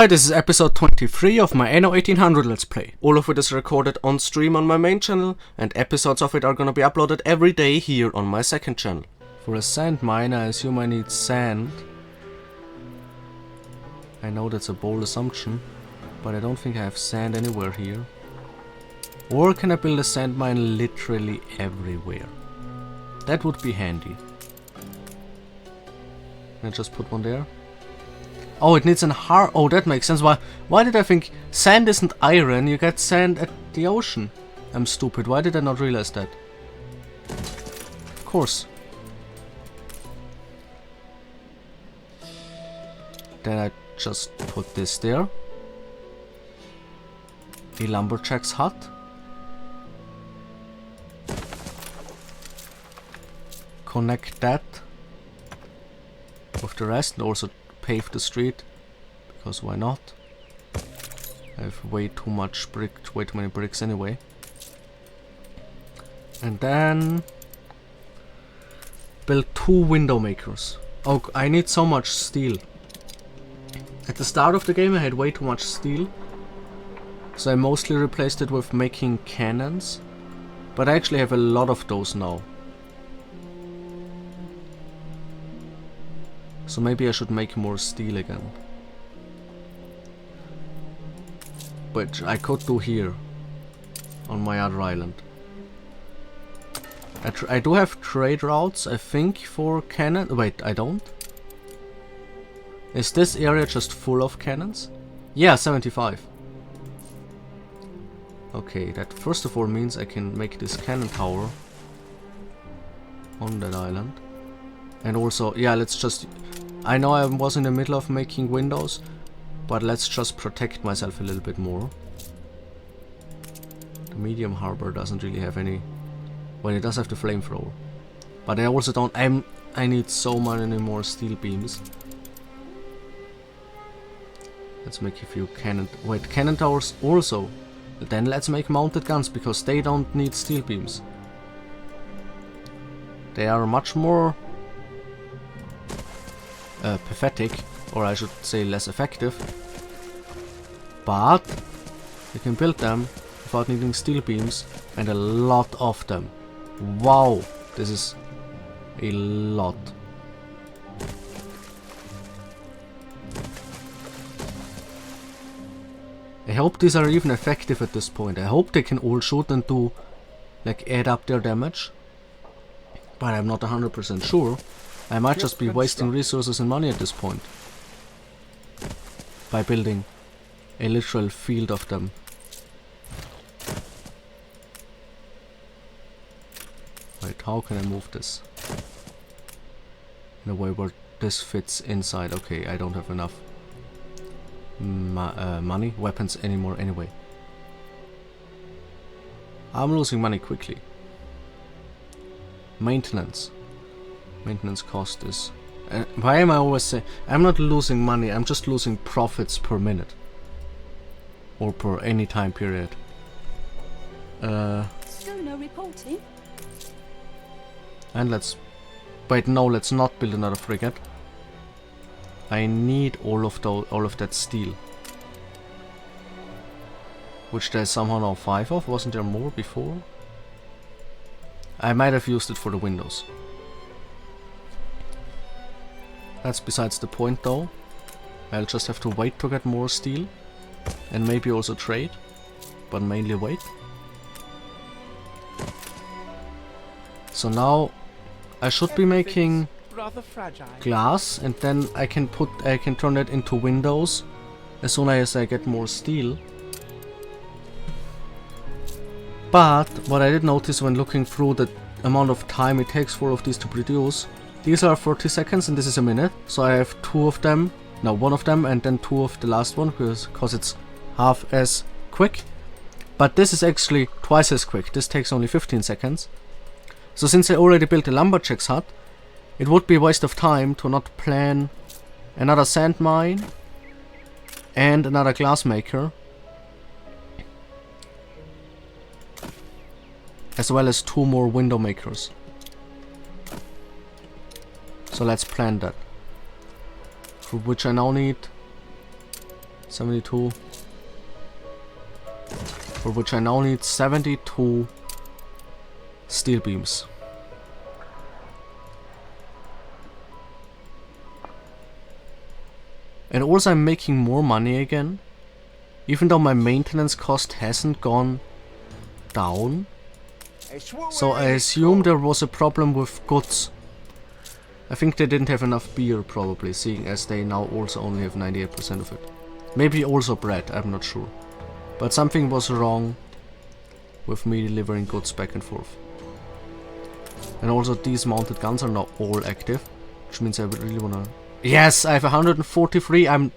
Hi, this is episode 23 of my Anno 1800 Let's Play. All of it is recorded on stream on my main channel, and episodes of it are gonna be uploaded every day here on my second channel. For a sand mine, I assume I need sand. I know that's a bold assumption, but I don't think I have sand anywhere here. Or can I build a sand mine literally everywhere? That would be handy. Can I just put one there? Oh, it needs an hard... Oh, that makes sense. Why did I think sand isn't iron? You get sand at the ocean. I'm stupid. Why did I not realize that? Of course. Then I just put this there. A lumberjack's hut. Connect that with the rest and also pave the street, because why not? I have way too many bricks anyway. And then build 2 window makers. Oh, I need so much steel. At the start of the game I had way too much steel, so I mostly replaced it with making cannons, but I actually have a lot of those now. So maybe I should make more steel again. Which I could do here, on my other island. I do have trade routes, I think, for cannon. Wait, I don't? Is this area just full of cannons? Yeah, 75. Okay, that first of all means I can make this cannon tower on that island. And also, yeah, let's just... I know I was in the middle of making windows, but let's just protect myself a little bit more. The medium harbor doesn't really have any... Well, it does have the flamethrower. But I also don't... I need so many more steel beams. Let's make a few cannon... Wait, cannon towers also. Then let's make mounted guns, because they don't need steel beams. They are much more... pathetic, or I should say less effective, but you can build them without needing steel beams, and a lot of them. Wow, this is a lot. I hope these are even effective at this point. I hope they can all shoot and do, like, add up their damage, but I'm not 100% sure. I might just be wasting resources and money at this point by building a literal field of them. Wait, how can I move this in a way where this fits inside? Okay, I don't have enough weapons anymore anyway. I'm losing money quickly. Maintenance cost is... why am I always saying... I'm not losing money, I'm just losing profits per minute. Or per any time period. Still no reporting? And let's... Wait, no, let's not build another frigate. I need all of that steel. Which there's somehow now 5 of, wasn't there more before? I might have used it for the windows. That's besides the point though. I'll just have to wait to get more steel. And maybe also trade. But mainly wait. So now I should be making glass, and then I can turn it into windows as soon as I get more steel. But what I did notice when looking through the amount of time it takes for all of these to produce, these are 30 seconds and this is a minute, so I have 2 of them, no, 1 of them and then 2 of the last one, because it's half as quick. But this is actually twice as quick, this takes only 15 seconds. So since I already built a lumberjack's hut, it would be a waste of time to not plan another sand mine and another glass maker, as well as 2 more window makers. So let's plan that. For which I now need 72. For which I now need 72 steel beams. And also I'm making more money again. Even though my maintenance cost hasn't gone down. So I assume there was a problem with goods. I think they didn't have enough beer probably, seeing as they now also only have 98% of it. Maybe also bread, I'm not sure. But something was wrong with me delivering goods back and forth. And also these mounted guns are now all active, which means I would really wanna... Yes, I have 143,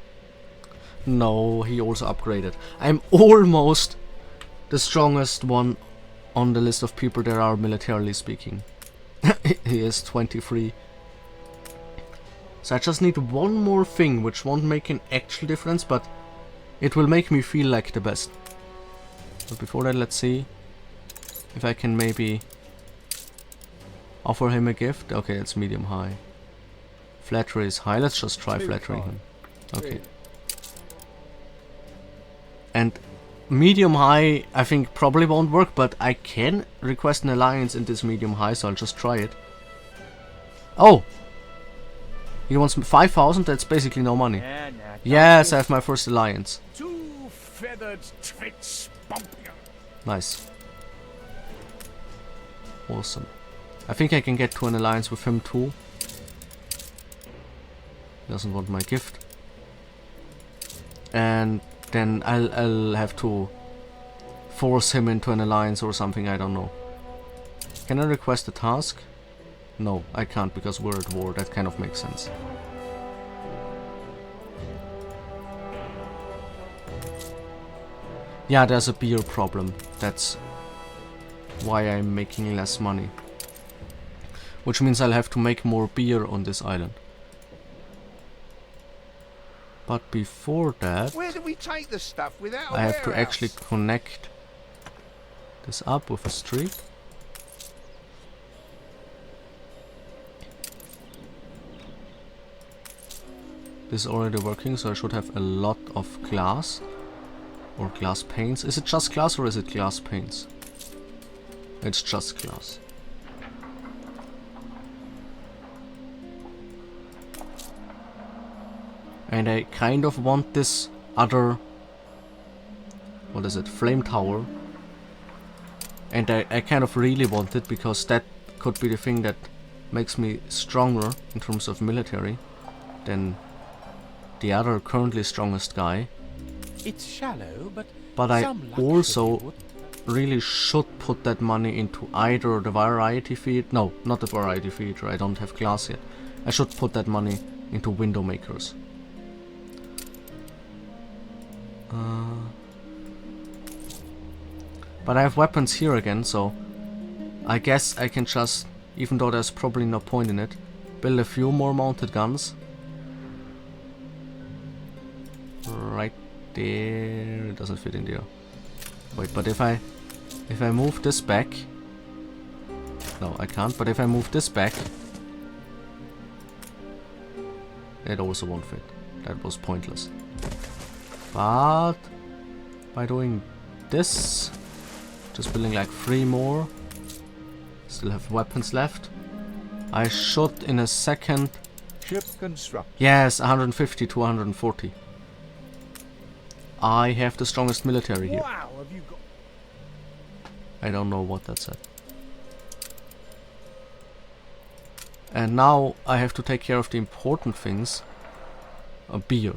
No, he also upgraded. I'm almost the strongest one on the list of people there are militarily speaking. He is 23. So I just need one more thing, which won't make an actual difference, but it will make me feel like the best. But before that, let's see if I can maybe offer him a gift. Okay, it's medium high. Flattery is high. Let's just try flattering him. Okay. And medium high, I think probably won't work, but I can request an alliance in this medium high, so I'll just try it. Oh! He wants 5,000, that's basically no money. Yes, I have my first alliance. Nice. Awesome. I think I can get to an alliance with him too. He doesn't want my gift. And then I'll have to force him into an alliance or something, I don't know. Can I request a task? No, I can't because we're at war, that kind of makes sense. Yeah, there's a beer problem, that's why I'm making less money. Which means I'll have to make more beer on this island. But before that, where do we take the stuff without a I have to warehouse? actually connect this up with a street. This is already working, so I should have a lot of glass. Or glass panes. Is it just glass or is it glass panes? It's just glass. And I kind of want this other... What is it? Flame tower. And I kind of really want it because that could be the thing that makes me stronger in terms of military than the other currently strongest guy. It's shallow, but I also really should put that money into either the variety feed. No, not the variety feeder. I don't have glass yet. I should put that money into window makers. But I have weapons here again, so I guess I can just, even though there's probably no point in it, build a few more mounted guns. Right there. It doesn't fit in there. Wait, but if I move this back... No, I can't, but if I move this back... It also won't fit. That was pointless. But by doing this, just building like 3 more, still have weapons left. I should in a second... Ship construct. Yes, 150 to 140. I have the strongest military here. Wow, have you got... I don't know what that said. And now I have to take care of the important things. A beer.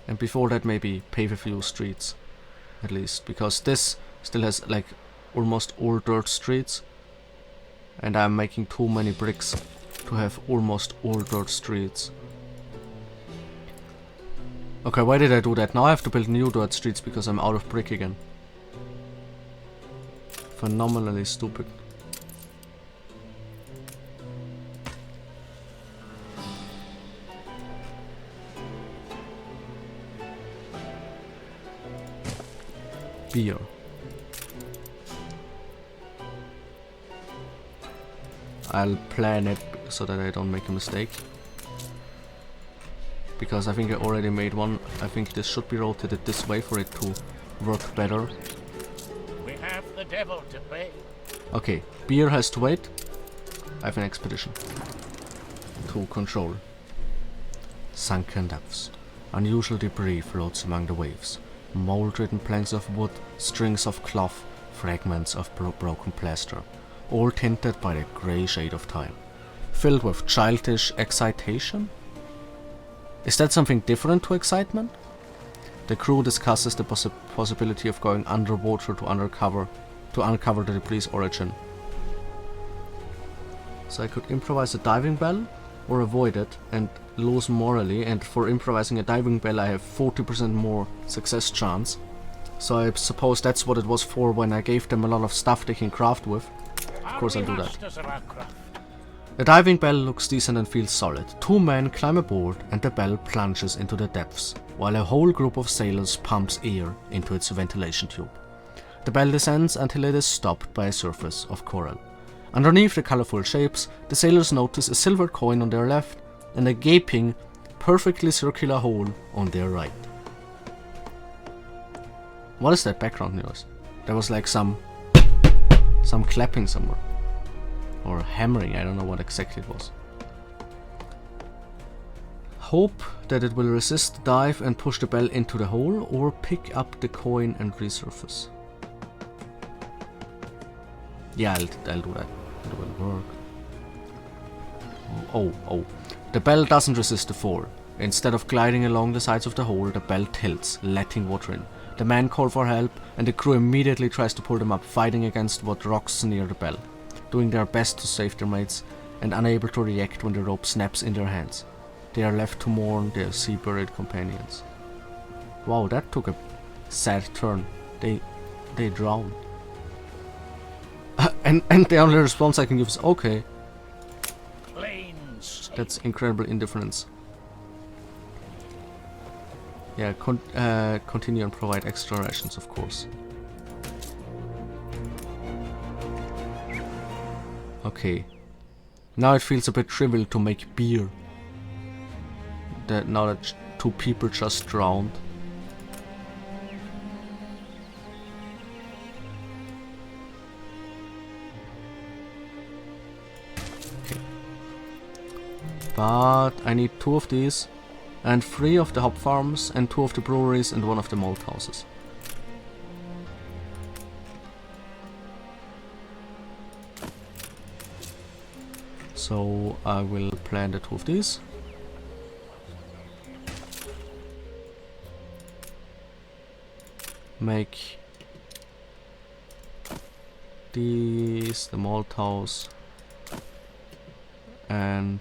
And before that maybe pave a few streets. At least. Because this still has like almost all dirt streets. And I'm making too many bricks to have almost all dirt streets. Okay, why did I do that? Now I have to build new dirt streets because I'm out of brick again. Phenomenally stupid. Beer. I'll plan it so that I don't make a mistake. because I think I already made one. I think this should be rotated this way for it to work better. We have the devil to pay. Okay, beer has to wait. I have an expedition to control. Sunken depths. Unusual debris floats among the waves. Mold-ridden planks of wood, strings of cloth, fragments of broken plaster, all tinted by the grey shade of time. Filled with childish excitation? Is that something different to excitement? The crew discusses the possibility of going underwater to uncover the debris' origin. So I could improvise a diving bell or avoid it and lose morally, and for improvising a diving bell I have 40% more success chance. So I suppose that's what it was for when I gave them a lot of stuff they can craft with. Of course I'll do that. The diving bell looks decent and feels solid. 2 men climb aboard and the bell plunges into the depths, while a whole group of sailors pumps air into its ventilation tube. The bell descends until it is stopped by a surface of coral. Underneath the colorful shapes, the sailors notice a silver coin on their left and a gaping, perfectly circular hole on their right. What is that background noise? There was like some clapping somewhere. Or hammering, I don't know what exactly it was. Hope that it will resist the dive and push the bell into the hole, or pick up the coin and resurface. Yeah, I'll do that. It will work. Oh. The bell doesn't resist the fall. Instead of gliding along the sides of the hole, the bell tilts, letting water in. The men call for help, and the crew immediately tries to pull them up, fighting against what rocks near the bell, doing their best to save their mates, and unable to react when the rope snaps in their hands. They are left to mourn their sea-buried companions. Wow, that took a sad turn. They drowned. And the only response I can give is okay. That's incredible indifference. Yeah, continue and provide extra rations, of course. Okay. Now it feels a bit trivial to make beer. Now that 2 people just drowned. Okay. But I need 2 of these, and 3 of the hop farms, and 2 of the breweries, and 1 of the malt houses. So I will plant the 2 of these. Make these the malt house. And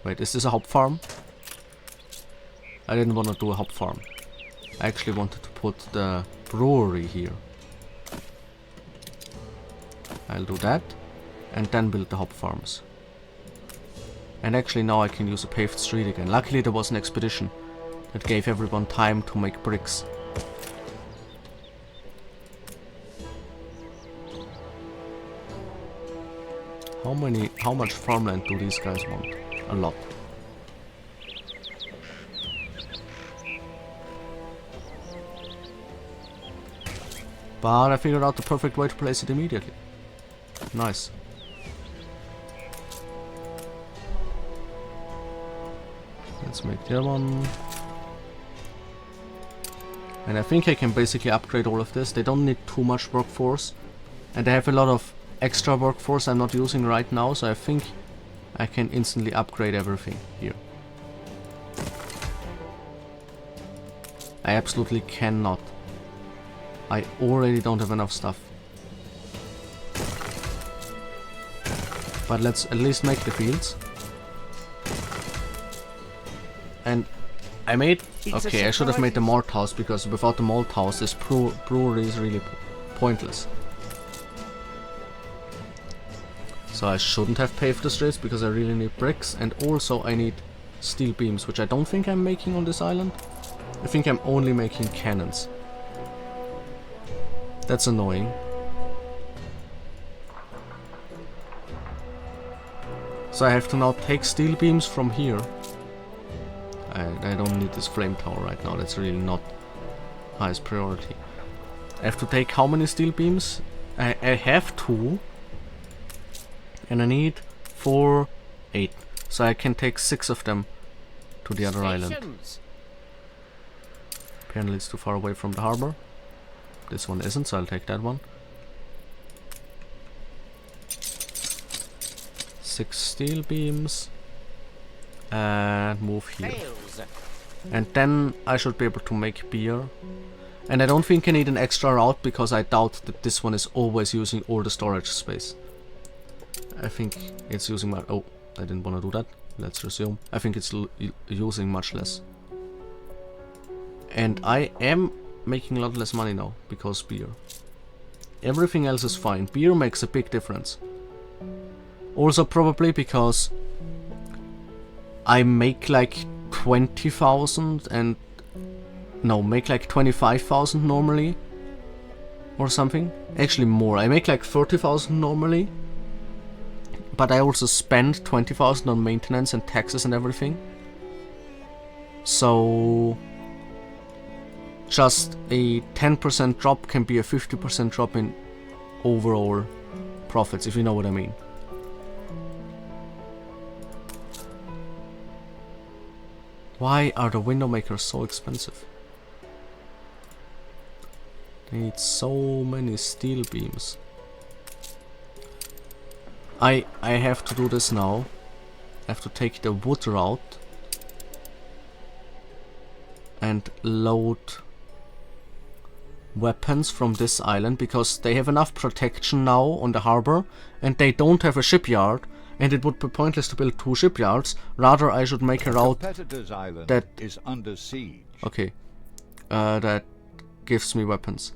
wait, is this a hop farm? I didn't want to do a hop farm. I actually wanted to put the brewery here. I'll do that. And then build the hop farms. And actually now I can use a paved street again. Luckily there was an expedition that gave everyone time to make bricks. How much farmland do these guys want? A lot. But I figured out the perfect way to place it immediately. Nice. Let's make the other one. And I think I can basically upgrade all of this. They don't need too much workforce. And they have a lot of extra workforce I'm not using right now, so I think I can instantly upgrade everything here. I absolutely cannot. I already don't have enough stuff. But let's at least make the fields. And I made... Okay, I should have made the malt house, because without the malt house this brewery is really pointless. So I shouldn't have paved the streets, because I really need bricks, and also I need steel beams, which I don't think I'm making on this island. I think I'm only making cannons. That's annoying. So I have to now take steel beams from here I don't need this flame tower right now. That's really not highest priority. I have to take how many steel beams? I have 2. And I need 4, 8. So I can take 6 of them to the other island. Apparently it's too far away from the harbor. This one isn't, so I'll take that one. 6 steel beams. And move here. And then I should be able to make beer. And I don't think I need an extra route because I doubt that this one is always using all the storage space. I think it's using my... Oh, I didn't want to do that. Let's resume. I think it's using much less. And I am making a lot less money now because beer. Everything else is fine. Beer makes a big difference. Also probably because I make like 20,000 and... No, make like 25,000 normally. Or something. Actually more. I make like 30,000 normally. But I also spend 20,000 on maintenance and taxes and everything. So... just a 10% drop can be a 50% drop in overall profits, if you know what I mean. Why are the window makers so expensive? They need so many steel beams. I have to do this now. I have to take the wood route and load weapons from this island because they have enough protection now on the harbor and they don't have a shipyard, and it would be pointless to build 2 shipyards. Rather I should make a route that is under siege. Okay, that gives me weapons.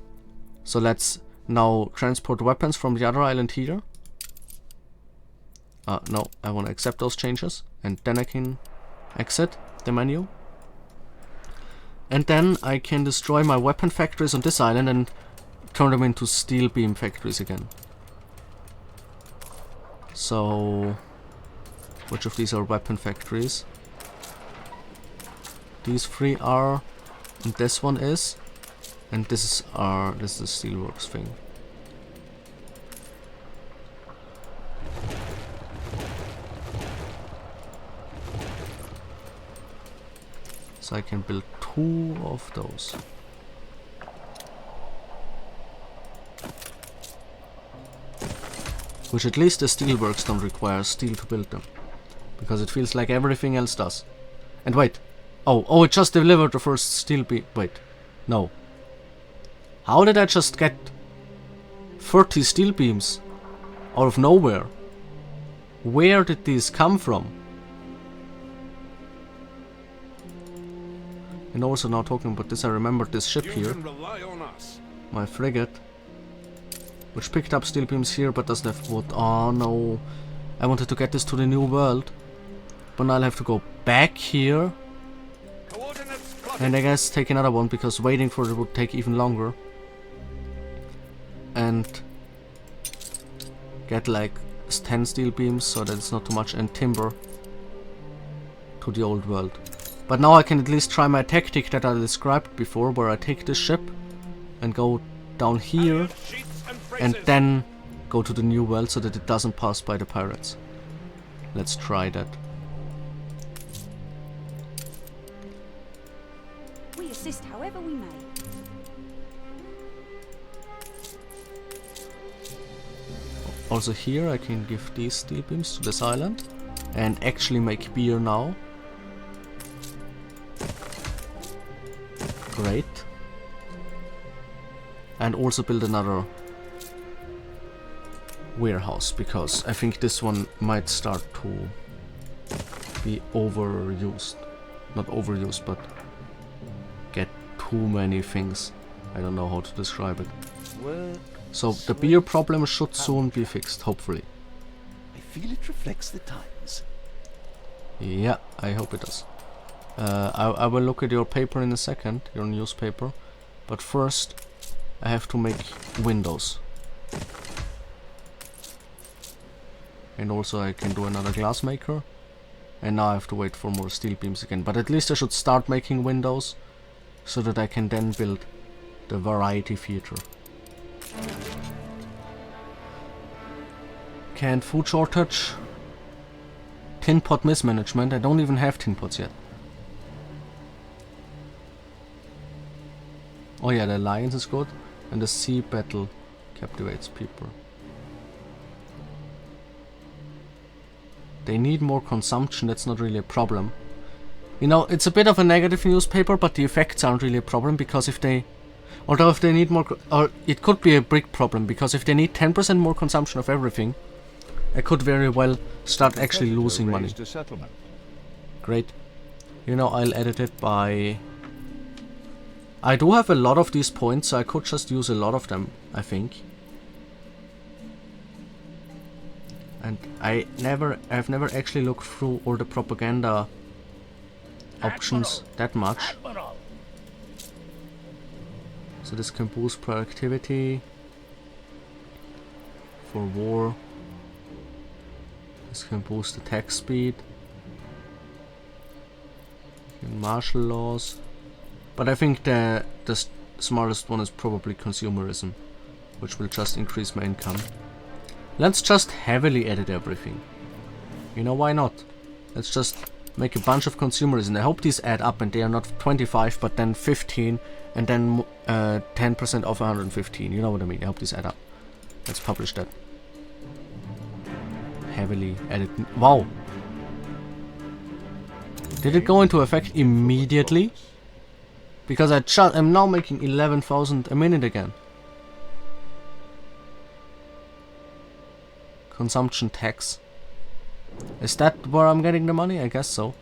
So let's now transport weapons from the other island here. No, I want to accept those changes and then I can exit the menu. And then I can destroy my weapon factories on this island and turn them into steel beam factories again. So, which of these are weapon factories? These 3 are, and this one is, and this is the steelworks thing. So I can build 2 of those. Which at least the steelworks don't require steel to build them. Because it feels like everything else does. And wait. Oh, it just delivered the first steel beam. Wait. No. How did I just get 30 steel beams out of nowhere? Where did these come from? And also now talking about this, I remembered this ship here. My frigate. Which picked up steel beams here but doesn't have wood. Oh no. I wanted to get this to the new world. But now I'll have to go back here. And I guess take another one because waiting for it would take even longer. And get like 10 steel beams so that it's not too much, and timber to the old world. But now I can at least try my tactic that I described before, where I take this ship and go down here and then go to the new world so that it doesn't pass by the pirates. Let's try that. We assist however we may. Also here I can give these steel beams to this island and actually make beer now. Great. And also build another warehouse, because I think this one might start to be overused. Not overused, but get too many things. I don't know how to describe it. So the beer problem should soon be fixed, hopefully. I feel it reflects the times. Yeah, I hope it does. I will look at your paper in a second, your newspaper. But first, I have to make windows. And also I can do another glass maker. And now I have to wait for more steel beams again. But at least I should start making windows, so that I can then build the variety feature. Canned food shortage. Tin pot mismanagement. I don't even have tin pots yet. Oh yeah, the alliance is good. And the sea battle captivates people. They need more consumption, that's not really a problem. You know, it's a bit of a negative newspaper, but the effects aren't really a problem, because if they... Although if they need more... Or it could be a big problem, because if they need 10% more consumption of everything, I could very well start actually losing money. Great. You know, I'll edit it by... I do have a lot of these points, so I could just use a lot of them, I think. And I've never actually looked through all the propaganda options that much. Admiral. So this can boost productivity for war. This can boost attack speed. Martial laws. But I think the smartest one is probably consumerism, which will just increase my income. Let's just heavily edit everything. You know, why not? Let's just make a bunch of consumerism. I hope these add up and they are not 25, but then 15, and then 10% of 115. You know what I mean? I hope these add up. Let's publish that. Heavily edit. Wow! Did it go into effect immediately? Because I'm now making 11,000 a minute again. Consumption tax. Is that where I'm getting the money? I guess so.